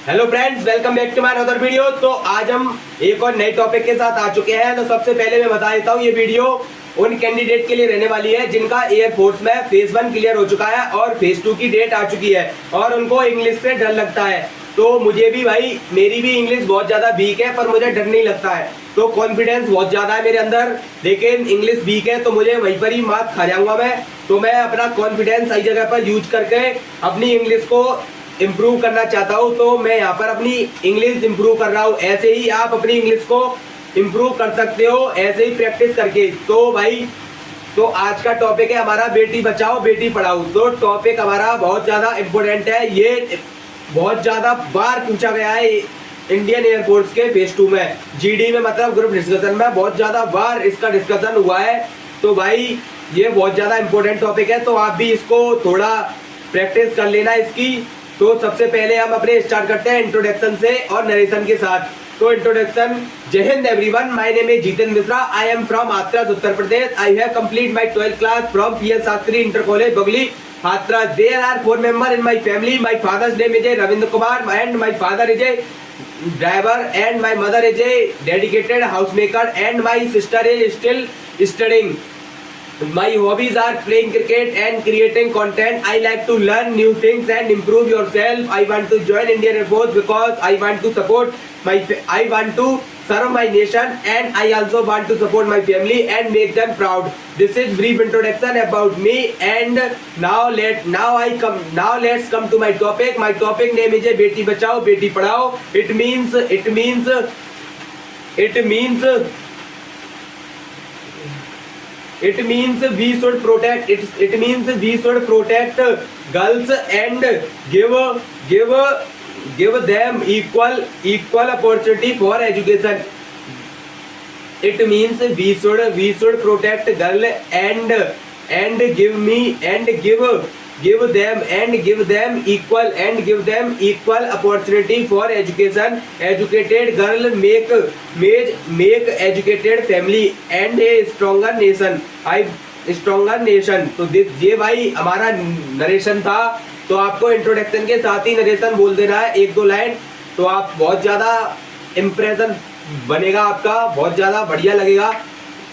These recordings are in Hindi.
Hello friends, welcome back to my another video. तो आज हम एक और नए टॉपिक के साथ आ चुके हैं। तो सबसे पहले मैं बता देता हूँ, ये वीडियो उन कैंडिडेट के लिए रहने वाली है जिनका एयरफोर्स में फेज 1 क्लियर हो चुका है और फेज 2 की डेट आ चुकी है और उनको इंग्लिश से डर लगता है। तो मुझे भी भाई, मेरी भी इंग्लिश बहुत ज़्यादा वीक है, पर मुझे डर नहीं लगता है। तो कॉन्फिडेंस बहुत ज़्यादा है मेरे अंदर, लेकिन इंग्लिश वीक है तो मुझे वहीं पर ही मात खा जाऊंगा मैं। तो मैं अपना कॉन्फिडेंस सही जगह पर यूज करके अपनी इंग्लिश को इम्प्रूव करना चाहता हूँ। तो मैं यहाँ पर अपनी इंग्लिश इम्प्रूव कर रहा हूँ। ऐसे ही आप अपनी इंग्लिश को इम्प्रूव कर सकते हो, ऐसे ही प्रैक्टिस करके। तो भाई, तो आज का टॉपिक है हमारा बेटी बचाओ बेटी पढ़ाओ। तो टॉपिक हमारा बहुत ज़्यादा इम्पोर्टेंट है, ये बहुत ज़्यादा बार पूछा गया है इंडियन एयरफोर्स के फेज 2 में, जीडी में, मतलब ग्रुप डिस्कशन में बहुत ज़्यादा बार इसका डिस्कशन हुआ है। तो भाई ये बहुत ज़्यादा इम्पोर्टेंट टॉपिक है, तो आप भी इसको थोड़ा प्रैक्टिस कर लेना इसकी। तो सबसे पहले हम अपने स्टार्ट करते हैं इंट्रोडक्शन से और नरेशन के साथ। तो introduction. Jai Hind everyone, my name is Jitendra Mishra, I am from Hathras Uttar Pradesh. I have complete my 12th class from PL Shastri inter college Bagli Hathras. There are 4 member in my family. My father's name is Ravindra Kumar and my father is a driver and my mother is a dedicated housemaker and my sister is still studying. My hobbies are playing cricket and creating content. I like to learn new things and improve yourself. I want to join Indian Air Force because I want to support I want to serve my nation and I also want to support my family and make them proud. This is brief introduction about me and now let's come to my topic. My topic name is Beti Bachao Beti Padhao. It means we should protect it means we should protect girls and give them equal opportunity for education. It means we should protect girl and give them equal opportunity for education. Educated girl make educated family and a stronger nation. तो ये भाई हमारा नरेशन था। तो आपको इंट्रोडक्शन के साथ ही नरेशन बोल देना है 1-2 लाइन, तो आप बहुत ज़्यादा इम्प्रेशन बनेगा आपका, बहुत ज़्यादा बढ़िया लगेगा।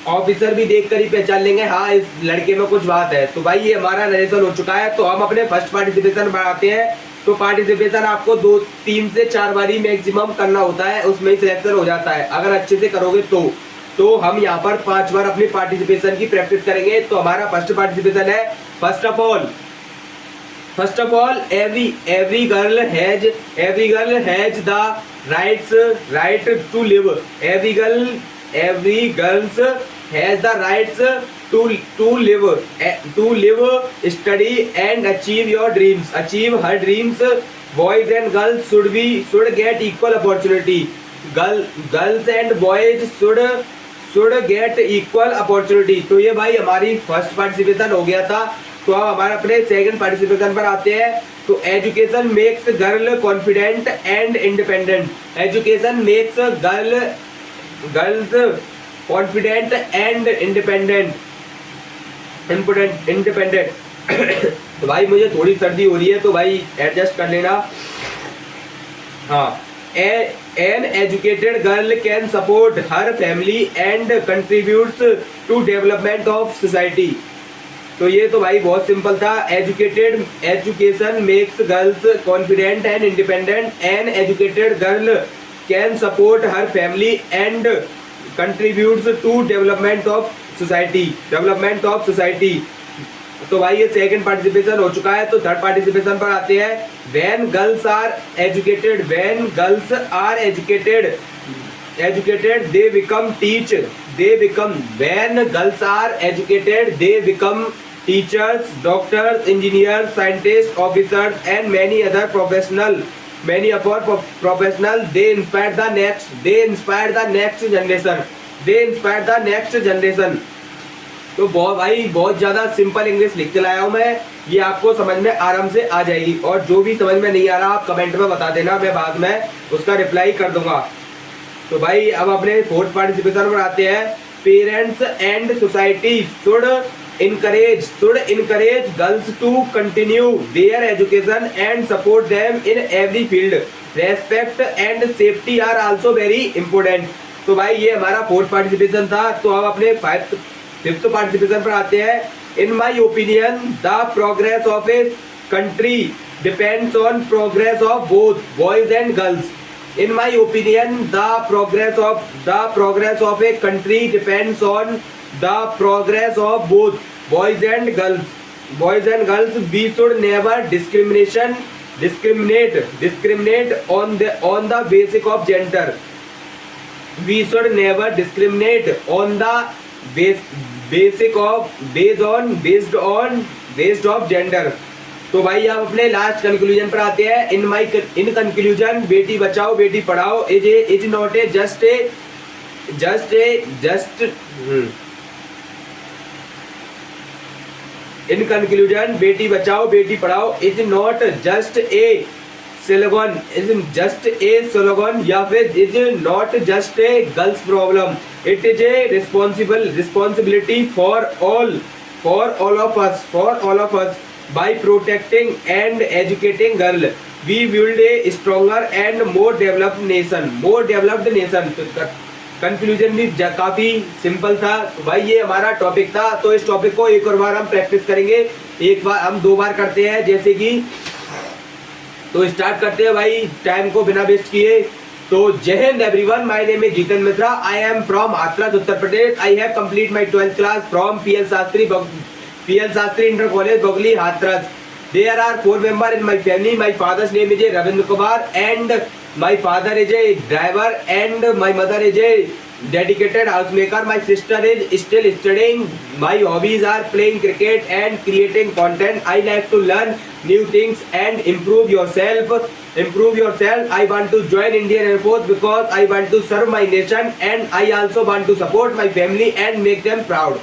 ऑफिसर भी देखकर ही पहचान लेंगे, हाँ इस लड़के में कुछ बात है। तो भाई ये हमारा नरेशन हो चुका है। तो हम अपने फर्स्ट पार्टिसिपेशन बढ़ाते हैं। तो पार्टिसिपेशन आपको 3 से 4 बारी मैक्सिमम करना होता है, उसमें ही सिलेक्शन हो जाता है अगर अच्छे से करोगे तो हम यहाँ पर 5 बार अपनी पार्टिसिपेशन की प्रैक्टिस करेंगे। तो हमारा फर्स्ट पार्टिसिपेशन है, first of all every girl has the right to live. Every girls has the rights to live, study and achieve your dreams. Achieve her dreams. Boys and girls should get equal opportunity. Girls and boys should get equal opportunity. तो ये भाई हमारी फर्स्ट पार्टिसिपेशन हो गया था। तो अब हमारे अपने सेकंड पार्टिसिपेशन पर आते हैं। तो education makes girl confident and independent. Education makes girls confident and independent. तो भाई मुझे थोड़ी सर्दी हो रही है, तो भाई एडजस्ट कर लेना। हाँ, an educated girl can support her family and contributes to development of society. तो ये तो भाई बहुत सिंपल था। Education makes girls confident and independent. An educated girl can support her family and contributes to development of society. तो भाई ये सेकंड पार्टिसिपेशन हो चुका है। तो थर्ड पार्टिसिपेशन पर आते हैं। When girls are educated they become teachers, doctors, engineers, scientists, officers and many other professionals. They inspire the next generation. तो बहुत ज़्यादा सिंपल इंग्लिश लिख के लाया हूँ मैं, ये आपको समझ में आराम से आ जाएगी। और जो भी समझ में नहीं आ रहा आप कमेंट में बता देना, मैं बाद में उसका रिप्लाई कर दूंगा। तो भाई अब अपने फोर्थ पार्टिसिपेशन पर आते हैं। Parents and society should encourage girls to continue their education and support them in every field. Respect and safety are also very important. तो भाई ये हमारा फोर्थ पार्टिसिपेशन था। तो अब अपने फिफ्थ पार्टिसिपेशन पर आते हैं। In my opinion the progress of a country depends on progress of both boys and girls. In my opinion, the progress of a country depends on the progress of both boys and girls. Boys and girls, we should never discriminate on the basic of gender. We should never discriminate on the based of gender. तो भाई आप अपने लास्ट कंक्लूजन पर आते हैं। In conclusion Beti Bachao Beti Padhao is not a in conclusion Beti Bachao Beti Padhao is not just a slogan या फिर is not just a girls problem. It is a responsibility for all of us. By protecting and educating girl, we build a stronger and more developed nation. Conclusion भी काफी सिंपल था। तो भाई ये हमारा टॉपिक था। तो इस टॉपिक को एक और बार हम प्रैक्टिस करेंगे। एक बार हम 2 बार करते हैं जैसे कि। तो स्टार्ट करते हैं भाई टाइम को बिना वेस्ट किए। तो जय Hind everyone, my name is Jitan Mishra. I am from Hathras Uttar Pradesh. I have complete my 12th class from PL Shastri Inter College, Bogli, Hathras. There are 4 members in my family. My father's name is Ravindra Kumar and my father is a driver and my mother is a dedicated housemaker. My sister is still studying. My hobbies are playing cricket and creating content. I like to learn new things and improve yourself. I want to join Indian Air Force because I want to serve my nation and I also want to support my family and make them proud.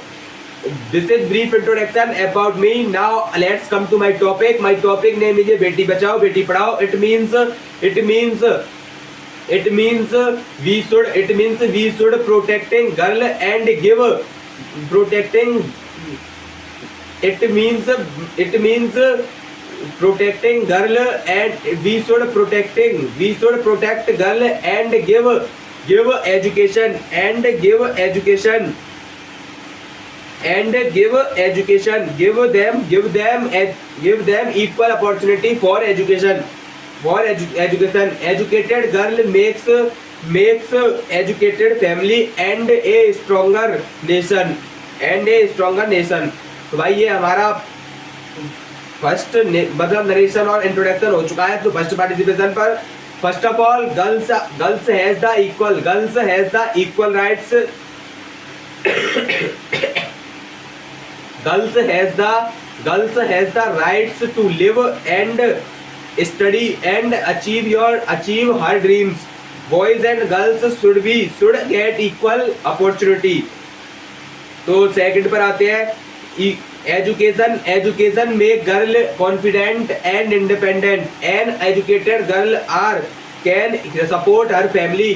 This is brief introduction about me. Now let's come to my topic. My topic name is Beti Bachao Beti Padhao. It means we should protecting girl and give protecting. It means protecting girl and we should protect girl and give education and give them equal opportunity for education. Educated girl makes educated family and a stronger nation. तो भाई ये हमारा फर्स्ट मतलब नरेशन और इंट्रोडक्शन हो चुका है। तो फर्स्ट पार्टिसिपेशन पर first of all girls has the equal rights. Girls has the rights to live and study and achieve her dreams. Boys and girls should get equal opportunity. तो सेकंड पर आते हैं। Education make girl confident and independent. An educated girl can support her family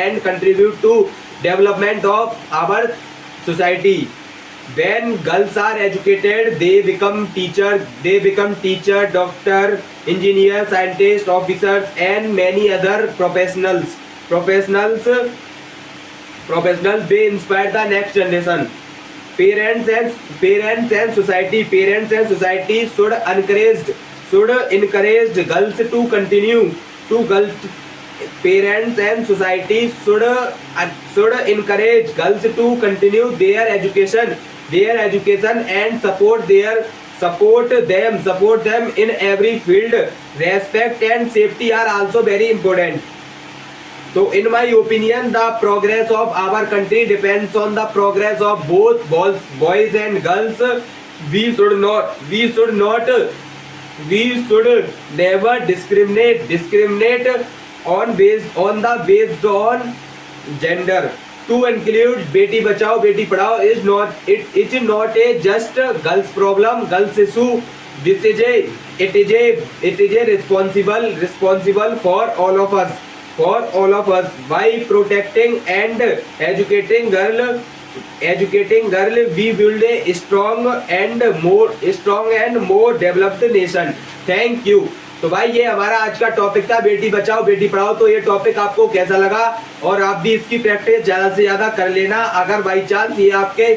and contribute to development of our society. When girls are educated, they become teacher, doctor, engineer, scientist, officers and many other professionals. They inspire the next generation. Parents and society should encourage girls to continue Parents and society should encourage girls to continue their education and support them in every field. Respect and safety are also very important. So in my opinion, the progress of our country depends on the progress of both boys and girls. We should never discriminate based on gender. To include Beti Bachao Beti Padhao is not a just girls problem, girls issue. It is a responsible for all of us. By protecting and educating girl, educating girl we build a strong and more developed nation. Thank you. तो भाई ये हमारा आज का टॉपिक था, बेटी बचाओ बेटी पढ़ाओ। तो ये टॉपिक आपको कैसा लगा, और आप भी इसकी प्रैक्टिस ज्यादा से ज्यादा कर लेना। अगर बाई चांस ये आपके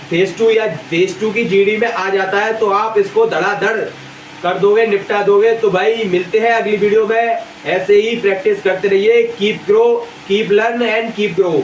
फेज 2 या फेज 2 की जीडी में आ जाता है तो आप इसको धड़ाधड़ कर दोगे, निपटा दोगे। तो भाई मिलते हैं अगली वीडियो में, ऐसे ही प्रैक्टिस करते रहिए। Keep grow, keep learn and keep grow.